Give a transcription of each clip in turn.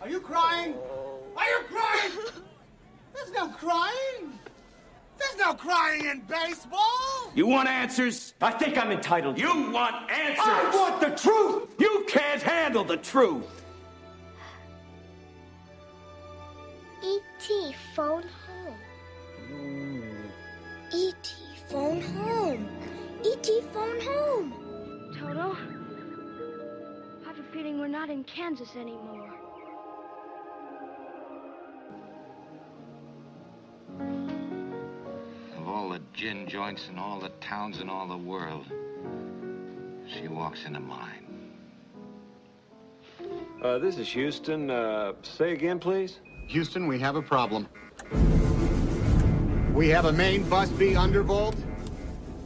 Are you crying? Are you crying? There's no crying. There's no crying in baseball. You want answers? I think I'm entitled. You want answers? I want the truth! You can't handle the truth. E.T. phone home. E.T. phone home. E.T. phone home. Toto, I have a feeling we're not in Kansas anymore. Of all the gin joints in all the towns in all the world, she walks into mine. This is Houston. Say again, please. Houston, we have a problem. We have a main bus B undervolt.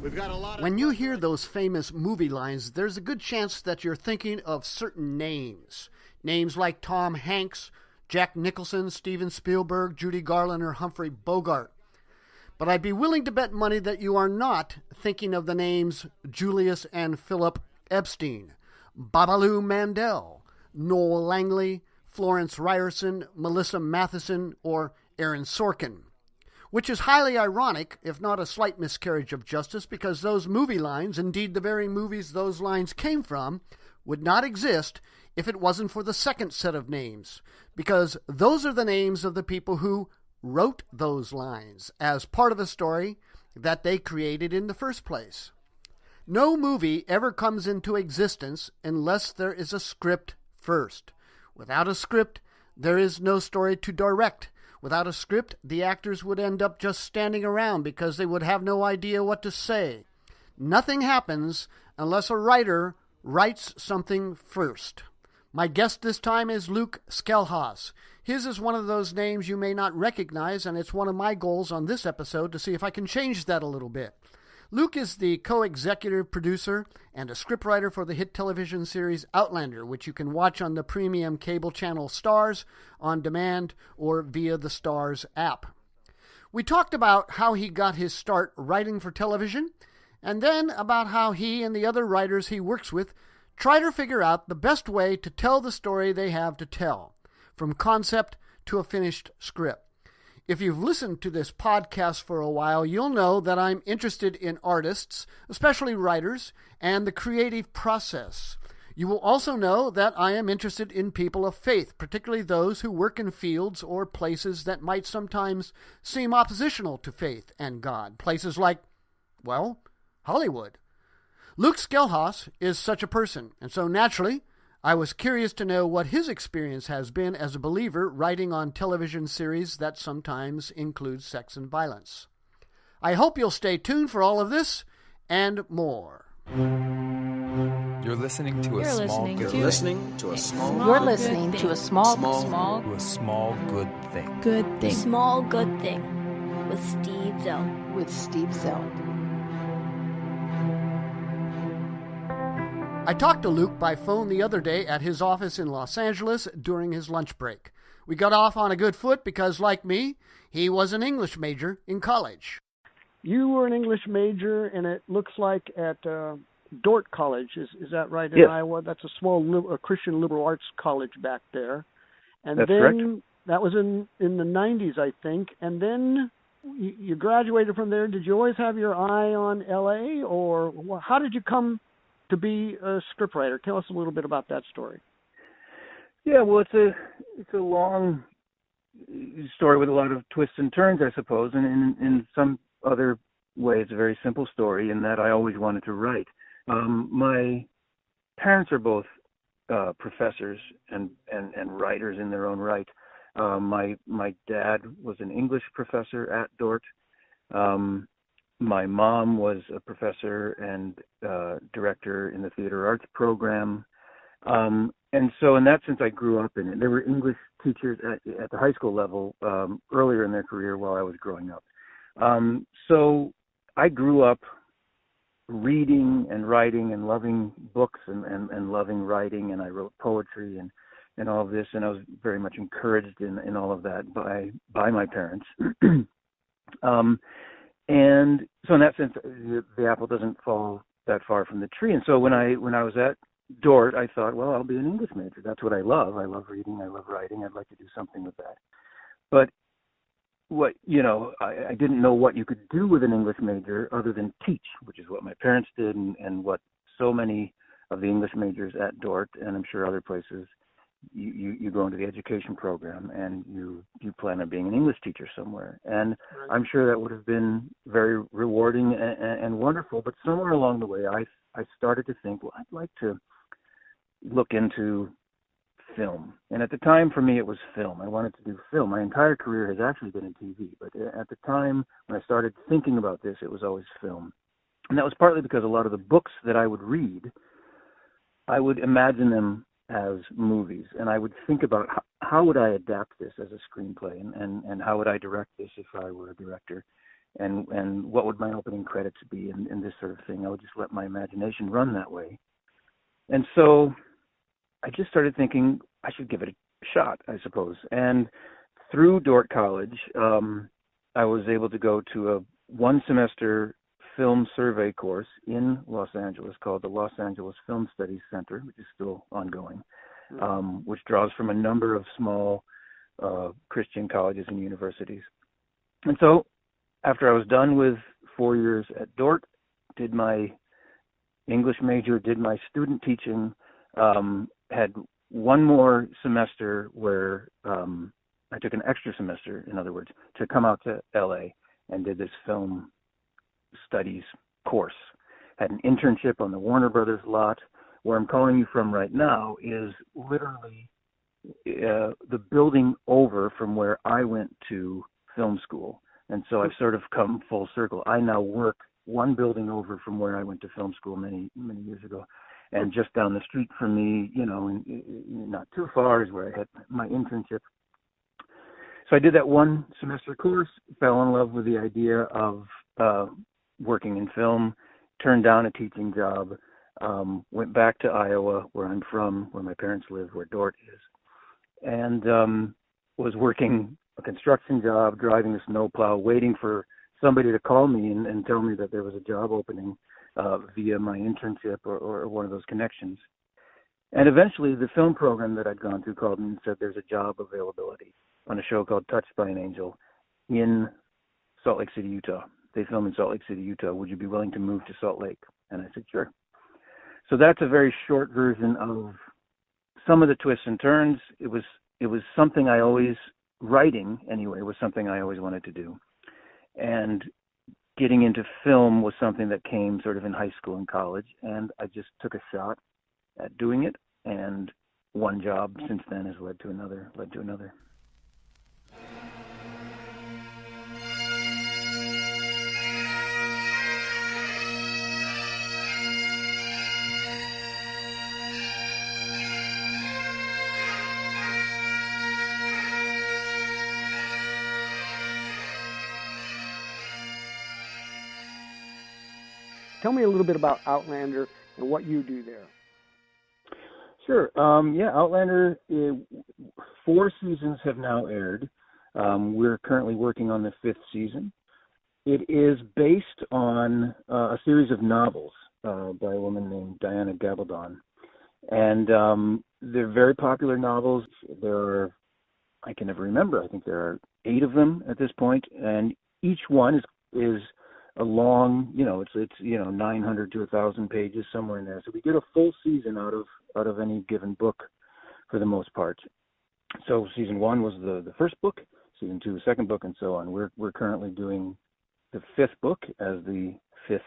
We've got a lot of... When you hear those famous movie lines, there's a good chance that you're thinking of certain names. Names like Tom Hanks, Jack Nicholson, Steven Spielberg, Judy Garland, or Humphrey Bogart. But I'd be willing to bet money that you are not thinking of the names Julius and Philip Epstein, Babaloo Mandel, Noel Langley, Florence Ryerson, Melissa Matheson, or Aaron Sorkin. Which is highly ironic, if not a slight miscarriage of justice, because those movie lines, indeed the very movies those lines came from, would not exist if it wasn't for the second set of names, because those are the names of the people who wrote those lines as part of a story that they created in the first place. No movie ever comes into existence unless there is a script first. Without a script, there is no story to direct. Without a script, the actors would end up just standing around because they would have no idea what to say. Nothing happens unless a writer writes something first. My guest this time is Luke Schelhaas. His is one of those names you may not recognize, and it's one of my goals on this episode to see if I can change that a little bit. Luke is the co-executive producer and a scriptwriter for the hit television series Outlander, which you can watch on the premium cable channel Starz, on demand, or via the Starz app. We talked about how he got his start writing for television, and then about how he and the other writers he works with try to figure out the best way to tell the story they have to tell, from concept to a finished script. If you've listened to this podcast for a while, you'll know that I'm interested in artists, especially writers, and the creative process. You will also know that I am interested in people of faith, particularly those who work in fields or places that might sometimes seem oppositional to faith and God. Places like, well, Hollywood. Luke Schelhaas is such a person, and so naturally, I was curious to know what his experience has been as a believer writing on television series that sometimes include sex and violence. I hope you'll stay tuned for all of this and more. You're listening to a small good thing. You're listening to a small good thing. Good thing. Small good thing with Steve Zell. With Steve Zell. I talked to Luke by phone the other day at his office in Los Angeles during his lunch break. We got off on a good foot because, like me, he was an English major in college. You were an English major, and it looks like at Dordt College. Is that right, in Iowa? That's a small Christian liberal arts college back there. And That's then correct. That was in the 90s, I think. And then you graduated from there. Did you always have your eye on L.A., or how did you come to be a scriptwriter? Tell us a little bit about that story. Yeah, well, it's a long story with a lot of twists and turns, I suppose, and in some other ways, a very simple story in that I always wanted to write. My parents are both professors and writers in their own right. My dad was an English professor at Dordt. My mom was a professor and director in the theater arts program. And so in that sense, I grew up in it. There were English teachers at the high school level earlier in their career while I was growing up. So I grew up reading and writing and loving books and loving writing, and I wrote poetry and all of this, and I was very much encouraged in all of that by my parents. And so in that sense, the apple doesn't fall that far from the tree. And so when I was at Dort, I thought, well, I'll be an English major. That's what I love. I love reading. I love writing. I'd like to do something with that. But I didn't know what you could do with an English major other than teach, which is what my parents did and what so many of the English majors at Dort, and I'm sure other places, you go into the education program and you plan on being an English teacher somewhere. And right. I'm sure that would have been very rewarding and wonderful, but somewhere along the way I started to think, well, I'd like to look into film. And at the time, for me, it was film. I wanted to do film. My entire career has actually been in TV, but at the time when I started thinking about this, it was always film. And that was partly because a lot of the books that I would read, I would imagine them as movies, and I would think about how would I adapt this as a screenplay, and how would I direct this if I were a director, and what would my opening credits be, and this sort of thing. I would just let my imagination run that way. And so I just started thinking I should give it a shot, I suppose. And through Dort College, I was able to go to a one-semester film survey course in Los Angeles called the Los Angeles Film Studies Center, which is still ongoing, which draws from a number of small Christian colleges and universities. And so after I was done with 4 years at Dort, did my English major, did my student teaching, had one more semester where I took an extra semester, in other words, to come out to LA and did this film studies course. Had an internship on the Warner Brothers lot. Where I'm calling you from right now is literally the building over from where I went to film school. And so I've sort of come full circle. I now work one building over from where I went to film school many, many years ago. And just down the street from me, not too far, is where I had my internship. So I did that one semester course, fell in love with the idea of working in film, turned down a teaching job, went back to Iowa, where I'm from, where my parents live, where Dort is, and was working a construction job, driving a snowplow, waiting for somebody to call me and tell me that there was a job opening via my internship or one of those connections. And eventually the film program that I'd gone through called me and said there's a job availability on a show called Touched by an Angel in Salt Lake City, Utah. They film in Salt Lake City, Utah. Would you be willing to move to Salt Lake? And I said, sure. So that's a very short version of some of the twists and turns. It was something I always, writing anyway, was something I always wanted to do. And getting into film was something that came sort of in high school and college. And I just took a shot at doing it. And one job since then has led to another. Tell me a little bit about Outlander and what you do there. Sure. Outlander, 4 seasons have now aired. We're currently working on the 5th season. It is based on a series of novels by a woman named Diana Gabaldon. And they're very popular novels. There are, I can never remember, I think there are 8 of them at this point. And each one is a long, it's 900 to 1,000 pages, somewhere in there. So we get a full season out of any given book for the most part. So season 1 was the first book, season 2 the second book, and so on. We're currently doing the 5th book as the 5th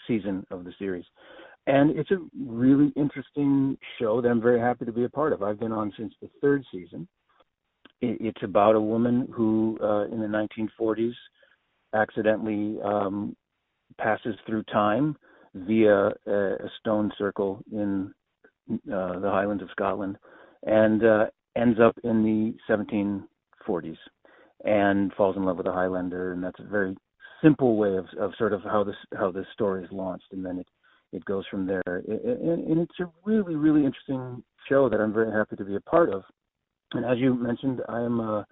season of the series. And it's a really interesting show that I'm very happy to be a part of. I've been on since the 3rd season. It's about a woman who in the 1940s accidentally passes through time via a stone circle in the Highlands of Scotland, and ends up in the 1740s and falls in love with a Highlander. And that's a very simple way of sort of how this story is launched, and then it goes from there. And it's a really, really interesting show that I'm very happy to be a part of. And as you mentioned, I am a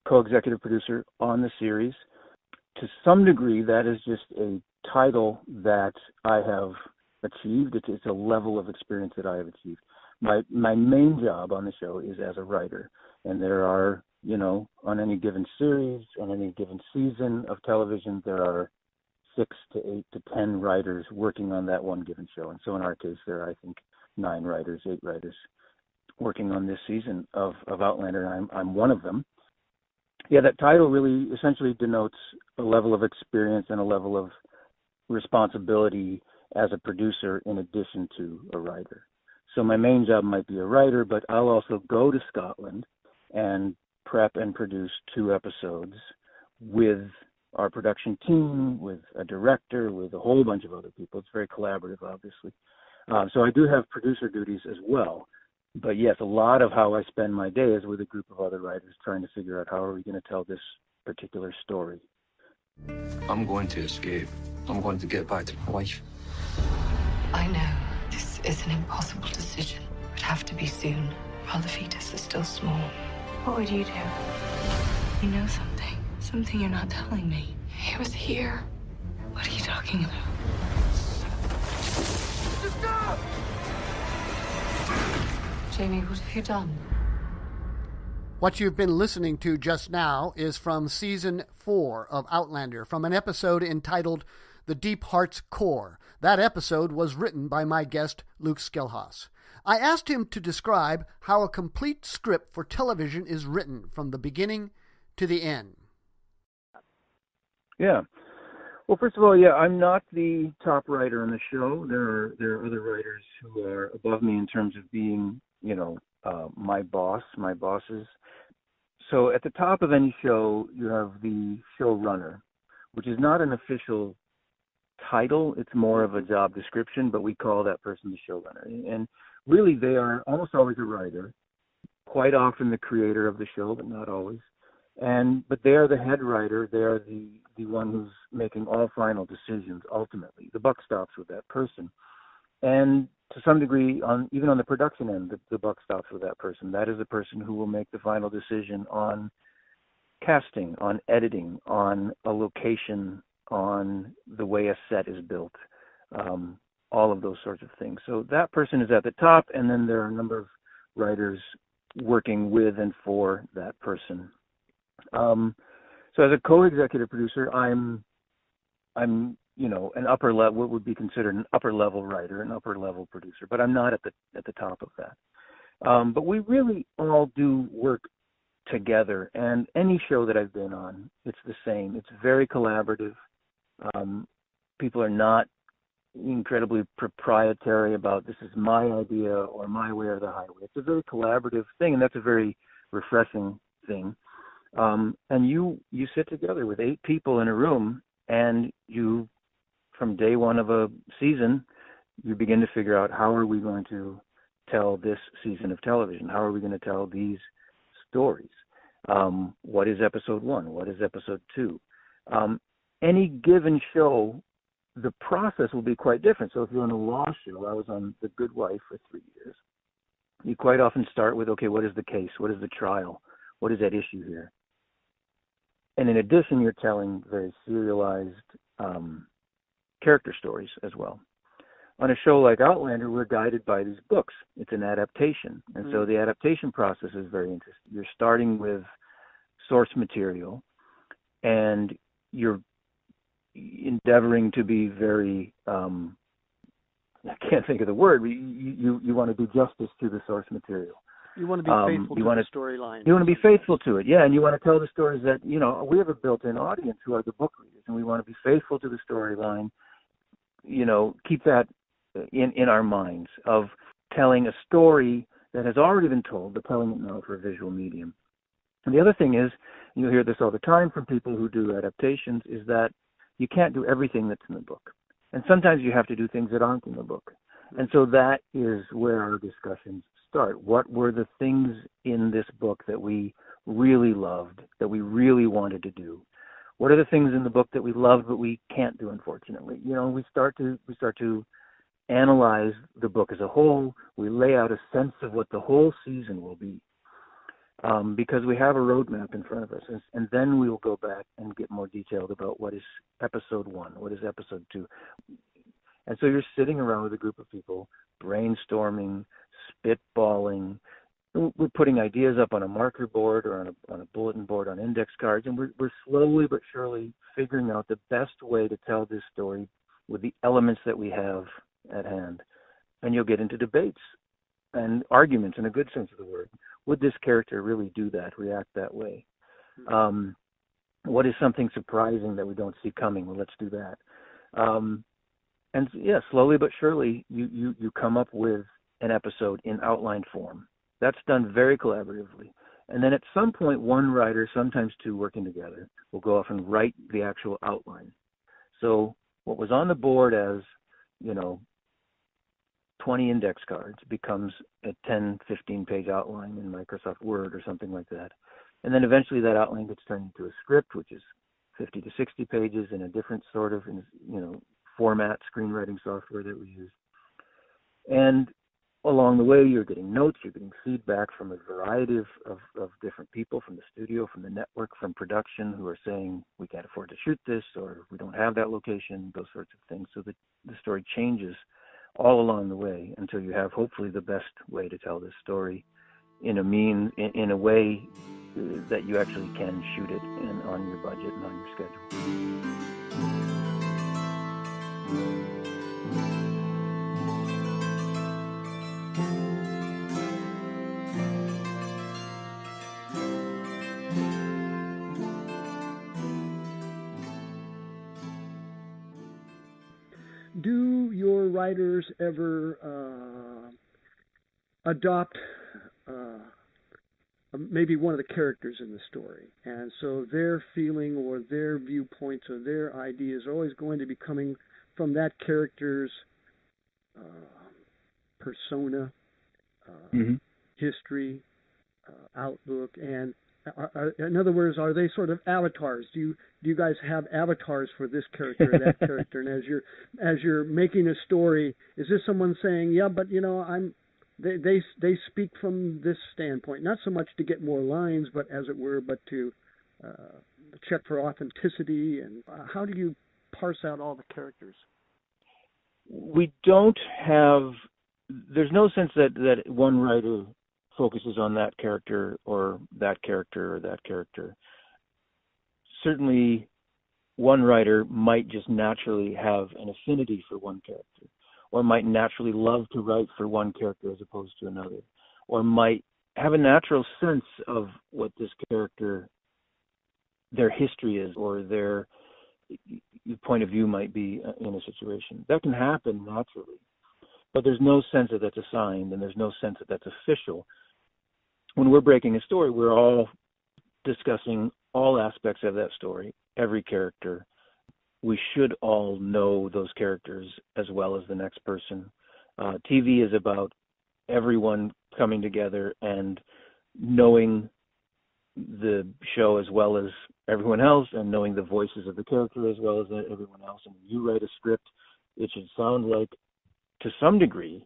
co-executive producer on the series. To some degree, that is just a title that I have achieved. It's a level of experience that I have achieved. My main job on the show is as a writer, and there are, on any given series, on any given season of television, there are 6 to 8 to 10 writers working on that one given show. And so in our case, there are, I think, 8 writers working on this season of Outlander, and I'm one of them. Yeah, that title really essentially denotes a level of experience and a level of responsibility as a producer in addition to a writer. So my main job might be a writer, but I'll also go to Scotland and prep and produce 2 episodes with our production team, with a director, with a whole bunch of other people. It's very collaborative, obviously. So I do have producer duties as well. But yes, a lot of how I spend my day is with a group of other writers trying to figure out how are we going to tell this particular story. I'm going to escape. I'm going to get back to my wife. I know this is an impossible decision. It would have to be soon, while the fetus is still small. What would you do? You know something. Something you're not telling me. He was here. What are you talking about? Stop! Jamie, what have you done? What you've been listening to just now is from Season 4 of Outlander, from an episode entitled The Deep Heart's Core. That episode was written by my guest, Luke Schelhaas. I asked him to describe how a complete script for television is written from the beginning to the end. Yeah. Well, first of all, I'm not the top writer on the show. There are other writers who are above me in terms of being, my bosses. So at the top of any show, you have the showrunner, which is not an official title. It's more of a job description, but we call that person the showrunner. And really, they are almost always a writer, quite often the creator of the show, but not always. But they are the head writer. They are the one who's making all final decisions. Ultimately, the buck stops with that person. And to some degree, even on the production end, the buck stops with that person. That is the person who will make the final decision on casting, on editing, on a location, on the way a set is built, all of those sorts of things. So that person is at the top, and then there are a number of writers working with and for that person. So as a co-executive producer, I'm an upper level, what would be considered an upper level writer, an upper level producer, but I'm not at the top of that. But we really all do work together, and any show that I've been on, it's the same. It's very collaborative. People are not incredibly proprietary about this is my idea or my way or the highway. It's a very collaborative thing, and that's a very refreshing thing. And you sit together with 8 people in a room, and you, from day one of a season, you begin to figure out how are we going to tell this season of television? How are we going to tell these stories? What is episode 1? What is episode 2? Any given show, the process will be quite different. So if you're on a law show, I was on The Good Wife for 3 years. You quite often start with, okay, what is the case? What is the trial? What is at issue here? And in addition, you're telling very serialized character stories as well. On a show like Outlander, we're guided by these books. It's an adaptation. And so the adaptation process is very interesting. You're starting with source material, and you're endeavoring to be very, I can't think of the word, but you want to do justice to the source material. You want to be faithful to the storyline. You want to be faithful to it, yeah, and you want to tell the stories that, we have a built-in audience who are the book readers, and we want to be faithful to the storyline, keep that in our minds of telling a story that has already been told, but telling it now for a visual medium. And the other thing is, you'll hear this all the time from people who do adaptations, is that you can't do everything that's in the book. And sometimes you have to do things that aren't in the book. And so that is where our discussions start. What were the things in this book that we really loved, that we really wanted to do? What are the things in the book that we loved but we can't do, unfortunately? We start to analyze the book as a whole. We lay out a sense of what the whole season will be, because we have a roadmap in front of us. And then we will go back and get more detailed about what is episode 1, what is episode 2. And so you're sitting around with a group of people, brainstorming, spitballing. We're putting ideas up on a marker board or on a bulletin board on index cards, and we're slowly but surely figuring out the best way to tell this story with the elements that we have at hand. And you'll get into debates and arguments in a good sense of the word. Would this character really do that, react that way? What is something surprising that we don't see coming? Well, let's do that. And yeah, slowly but surely, you come up with an episode in outline form. That's done very collaboratively. And then at some point, one writer, sometimes two working together, will go off and write the actual outline. So what was on the board as, 20 index cards becomes a 10, 15-page outline in Microsoft Word or something like that. And then eventually that outline gets turned into a script, which is 50 to 60 pages in a different sort of, format, screenwriting software that we use. And along the way, you're getting notes, you're getting feedback from a variety of different people, from the studio, from the network, from production, who are saying, we can't afford to shoot this, or we don't have that location, those sorts of things. So the story changes all along the way until you have hopefully the best way to tell this story in a way that you actually can shoot it on your budget and on your schedule. Do your writers ever adopt maybe one of the characters in the story, and so their feeling or their viewpoints or their ideas are always going to be coming from that character's persona, history, outlook, and in other words, are they sort of avatars? Do you guys have avatars for this character or that character? And as you're making a story, is this someone saying, yeah, but they speak from this standpoint, not so much to get more lines, but as it were, but to check for authenticity? And how do you parse out all the characters? We don't have. There's no sense that one writer focuses on that character or that character or that character. Certainly, one writer might just naturally have an affinity for one character, or might naturally love to write for one character as opposed to another, or might have a natural sense of what this character, their history is, or their point of view might be in a situation. That can happen naturally, but there's no sense that that's assigned, and there's no sense that that's official. When we're breaking a story, we're all discussing all aspects of that story, every character. We should all know those characters as well as the next person. TV is about everyone coming together and knowing the show as well as everyone else, and knowing the voices of the character as well as everyone else. And when you write a script, it should sound like, to some degree,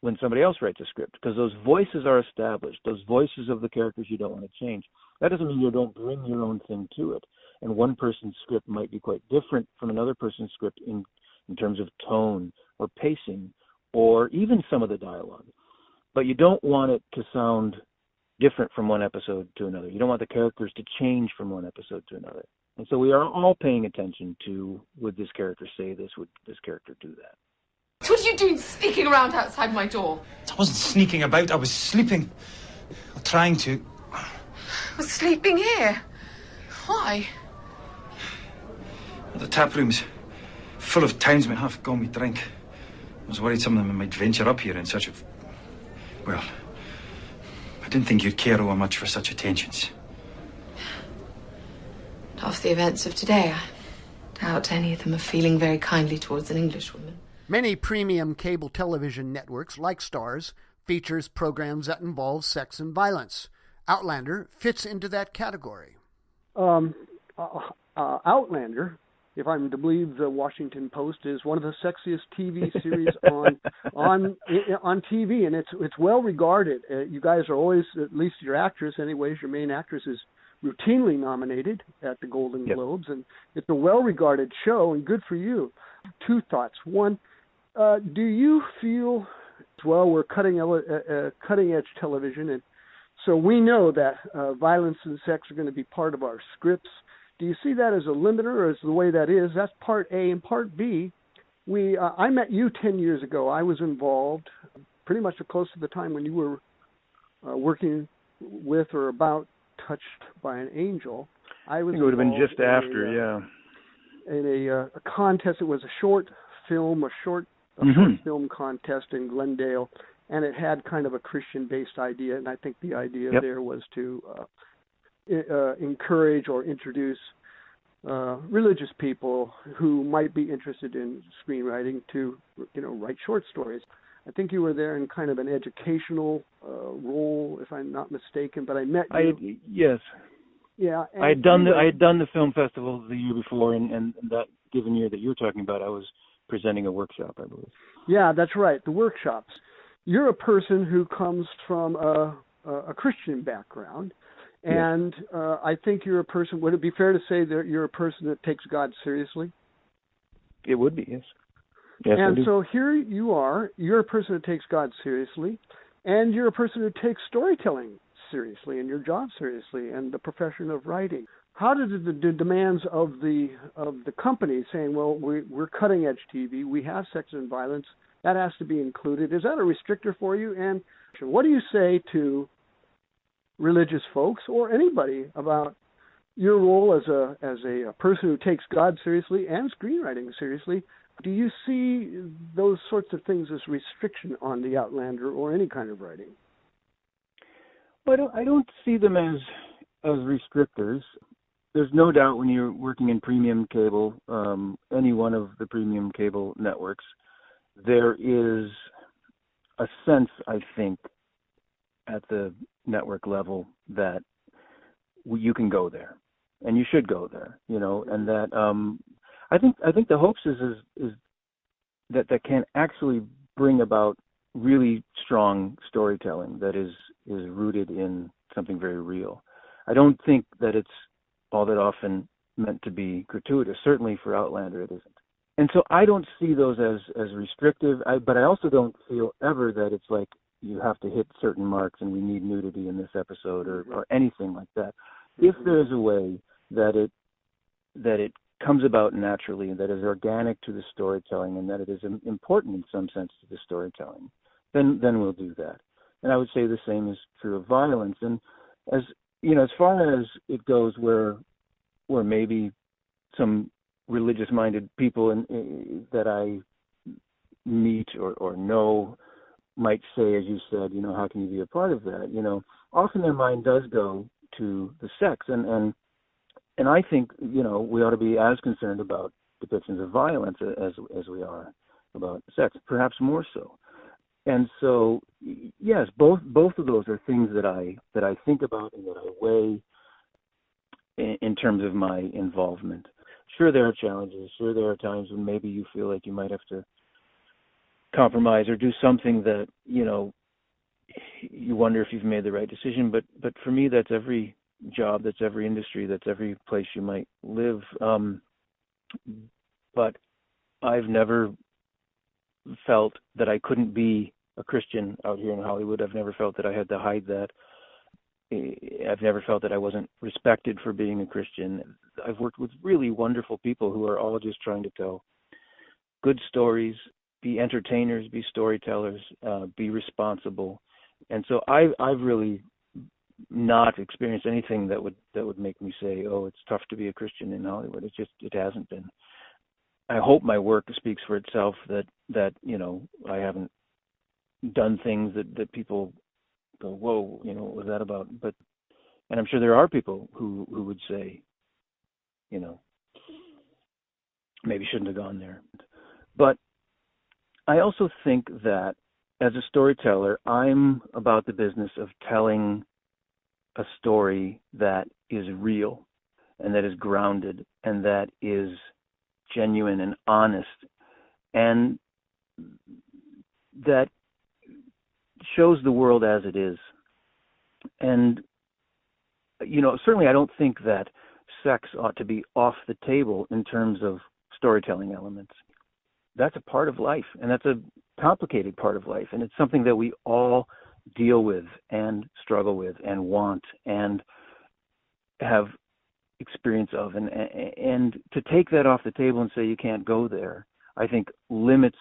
when somebody else writes a script, because those voices are established, those voices of the characters you don't want to change. That doesn't mean you don't bring your own thing to it. And one person's script might be quite different from another person's script in terms of tone or pacing or even some of the dialogue. But you don't want it to sound different from one episode to another. You don't want the characters to change from one episode to another. And so we are all paying attention to, would this character say this? Would this character do that? What are you doing sneaking around outside my door? I wasn't sneaking about. I was sleeping. Or trying to. I was sleeping here. Why? The tap room's full of townsmen half gone with drink. I was worried some of them might venture up here in search of... Well, I didn't think you'd care over much for such attentions. After the events of today, I doubt any of them are feeling very kindly towards an Englishwoman. Many premium cable television networks, like Starz, features programs that involve sex and violence. Outlander fits into that category. Outlander, if I'm to believe the Washington Post, is one of the sexiest TV series on TV, and it's well regarded. You guys are always, at least your actress, anyways, your main actress is routinely nominated at the Golden Globes, and it's a well regarded show, and good for you. Two thoughts. One, Do you feel, well, we're cutting-edge television, and so we know that violence and sex are going to be part of our scripts. Do you see that as a limiter, or as the way that is? That's part A. And part B, I met you 10 years ago. I was involved pretty much close to the time when you were working with or about Touched by an Angel. I think it would have been just after, in a contest. It was a short film, short film contest in Glendale, and it had kind of a Christian-based idea, and I think the idea there was to encourage or introduce religious people who might be interested in screenwriting to, write short stories. I think you were there in kind of an educational role, if I'm not mistaken. But I met you. Yes. Yeah. I had done the film festival the year before, and that given year that you're talking about, I was presenting a workshop, I believe. Yeah, that's right. The workshops. You're a person who comes from a Christian background, and I think you're a person. Would it be fair to say that you're a person that takes God seriously? It would be, yes. Yes, and so here you are, you're a person who takes God seriously, and you're a person who takes storytelling seriously and your job seriously and the profession of writing. How did the demands of the company saying, well, we're cutting edge TV, we have sex and violence, that has to be included, is that a restrictor for you? And what do you say to religious folks or anybody about your role as a person who takes God seriously and screenwriting seriously? Do you see those sorts of things as restriction on the Outlander or any kind of writing? Well, I don't see them as restrictors. There's no doubt when you're working in premium cable, any one of the premium cable networks, there is a sense, I think, at the network level that you can go there, and you should go there, and that I think the hopes is that can actually bring about really strong storytelling that is rooted in something very real. I don't think that it's all that often meant to be gratuitous. Certainly for Outlander it isn't. And so I don't see those as restrictive, but I also don't feel ever that it's like you have to hit certain marks and we need nudity in this episode or anything like that. If there's a way that it comes about naturally, that is organic to the storytelling, and that it is important in some sense to the storytelling, then we'll do that. And I would say the same is true of violence. And as far as it goes, where maybe some religious-minded people that I meet or know might say, as you said, how can you be a part of that? Often their mind does go to the sex, and I think, we ought to be as concerned about depictions of violence as we are about sex, perhaps more so. And so, yes, both of those are things that I think about and that I weigh in terms of my involvement. Sure, there are challenges. Sure, there are times when maybe you feel like you might have to compromise or do something that, you wonder if you've made the right decision. But for me, that's every job, that's every industry, that's every place you might live. But I've never felt that I couldn't be a Christian out here in Hollywood. I've never felt that I had to hide that. I've never felt that I wasn't respected for being a Christian. I've worked with really wonderful people who are all just trying to tell good stories, be entertainers, be storytellers, be responsible. And so I've really not experienced anything that would make me say, oh, it's tough to be a Christian in Hollywood. It hasn't been. I hope my work speaks for itself, that I haven't done things that people go, whoa, what was that about? And I'm sure there are people who would say, maybe shouldn't have gone there. But I also think that as a storyteller, I'm about the business of telling a story that is real and that is grounded and that is genuine and honest and that shows the world as it is. And, certainly I don't think that sex ought to be off the table in terms of storytelling elements. that's a part of life, and that's a complicated part of life, and it's something that we all deal with and struggle with and want and have experience of, and to take that off the table and say you can't go there, I think limits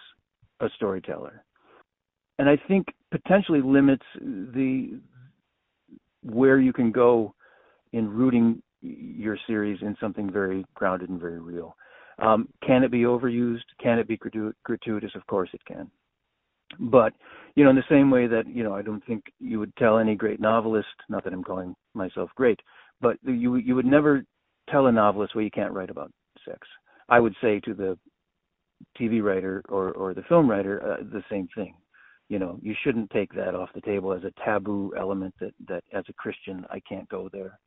a storyteller, and I think potentially limits where you can go in rooting your series in something very grounded and very real. Can it be overused? Can it be gratuitous? Of course it can. But, in the same way that, I don't think you would tell any great novelist, not that I'm calling myself great, but you would never tell a novelist, well, you can't write about sex. I would say to the TV writer or the film writer, the same thing. You shouldn't take that off the table as a taboo element that as a Christian, I can't go there.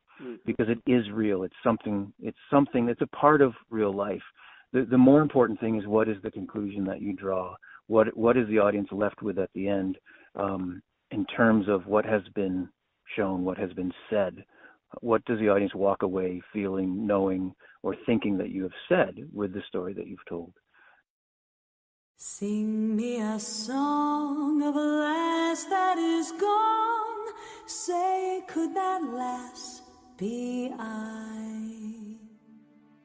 Because it is real. It's something that's a part of real life. The more important thing is, what is the conclusion that you draw? What is the audience left with at the end, in terms of what has been shown, what has been said? What does the audience walk away feeling, knowing, or thinking that you have said with the story that you've told? Sing me a song of a lass that is gone. Say, could that lass be I?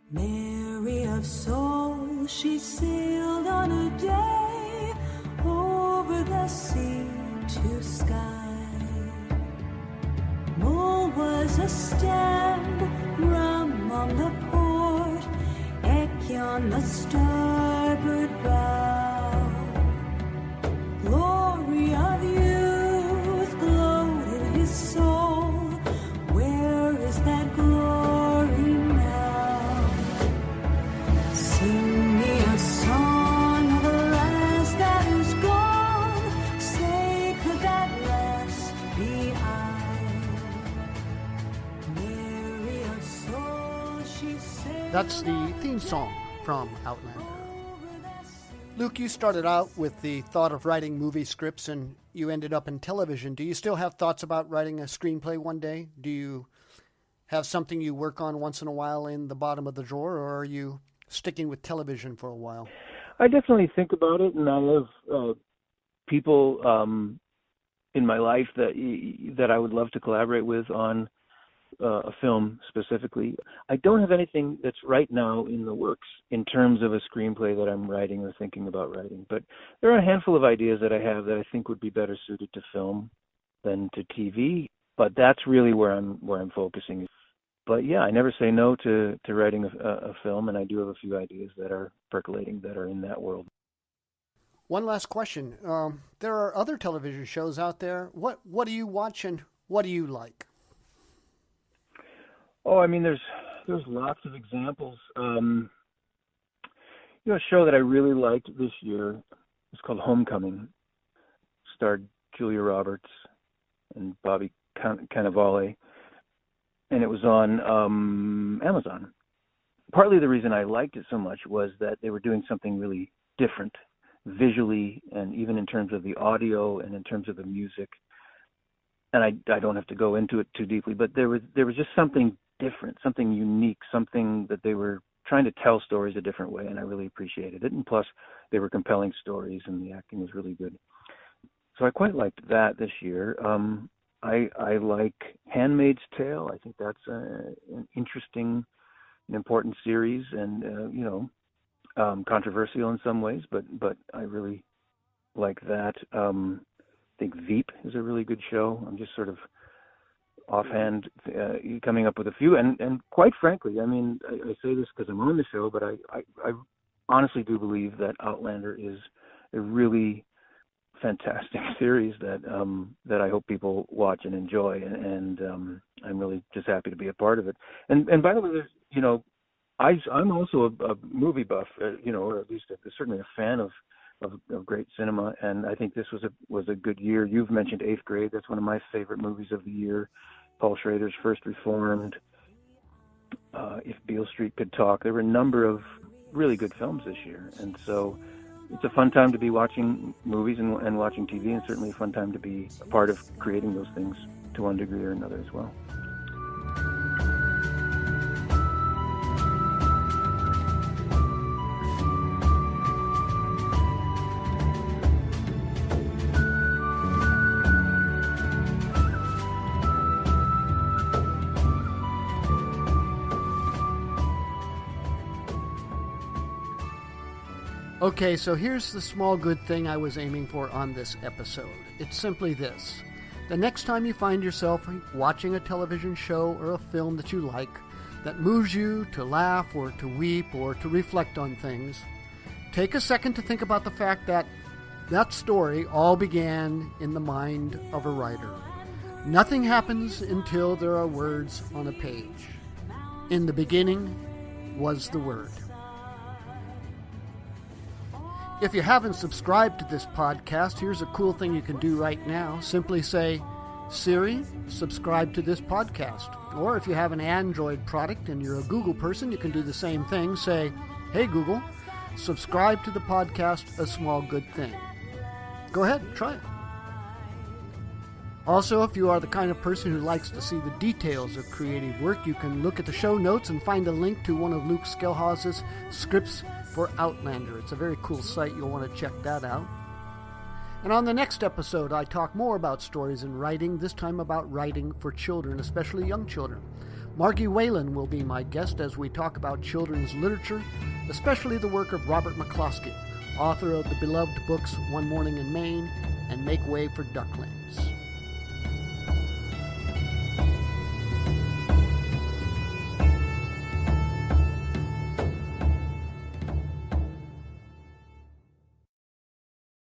Mary of soul, she sailed on a day over the sea to sky. Mull was a stand, rum on the port, Eck on the starboard bow. Glory of youth glowed in his soul. Where is that glory now? Sing me a song of a lass that is gone. Say, could that lass be I? Mary of soul, she said. That's the theme song from Outlander. Luke, you started out with the thought of writing movie scripts and you ended up in television. Do you still have thoughts about writing a screenplay one day? Do you have something you work on once in a while in the bottom of the drawer, or are you sticking with television for a while? I definitely think about it, and I have people in my life that I would love to collaborate with on a film specifically. I don't have anything that's right now in the works in terms of a screenplay that I'm writing or thinking about writing, but there are a handful of ideas that I have that I think would be better suited to film than to TV, but that's really where I'm focusing. But yeah, I never say no to writing a film, and I do have a few ideas that are percolating that are in that world. One last question. There are other television shows out there. What do you watch and what do you like? Oh, I mean, there's lots of examples. A show that I really liked this year is called Homecoming. Starred Julia Roberts and Bobby Cannavale, and it was on Amazon. Partly the reason I liked it so much was that they were doing something really different, visually and even in terms of the audio and in terms of the music. And I don't have to go into it too deeply, but there was just something different, something unique, something that they were trying to tell stories a different way, and I really appreciated it. And plus, they were compelling stories, and the acting was really good. So I quite liked that this year. I like Handmaid's Tale. I think that's an interesting and important series, and controversial in some ways, but I really like that. I think Veep is a really good show. I'm just sort of offhand coming up with a few, and quite frankly, I mean, I say this because I'm on the show, but I honestly do believe that Outlander is a really fantastic series that I hope people watch and enjoy, and I'm really just happy to be a part of it. And by the way, there's, I'm also a movie buff, or at least certainly a fan of great cinema, and I think this was a good year. You've mentioned Eighth Grade. That's one of my favorite movies of the year. Paul Schrader's First Reformed, If Beale Street Could Talk. There were a number of really good films this year, and so it's a fun time to be watching movies and watching TV, and certainly a fun time to be a part of creating those things to one degree or another as well. Okay, so here's the small good thing I was aiming for on this episode. It's simply this. The next time you find yourself watching a television show or a film that you like, that moves you to laugh or to weep or to reflect on things, take a second to think about the fact that that story all began in the mind of a writer. Nothing happens until there are words on a page. In the beginning was the Word. If you haven't subscribed to this podcast, here's a cool thing you can do right now. Simply say, Siri, subscribe to this podcast. Or if you have an Android product and you're a Google person, you can do the same thing. Say, hey Google, subscribe to the podcast, A Small Good Thing. Go ahead, try it. Also, if you are the kind of person who likes to see the details of creative work, you can look at the show notes and find a link to one of Luke Schelhaas' scripts for Outlander. It's a very cool site. You'll want to check that out. And on the next episode, I talk more about stories and writing, this time about writing for children, especially young children. Margie Whalen will be my guest as we talk about children's literature, especially the work of Robert McCloskey, author of the beloved books One Morning in Maine and Make Way for Ducklings.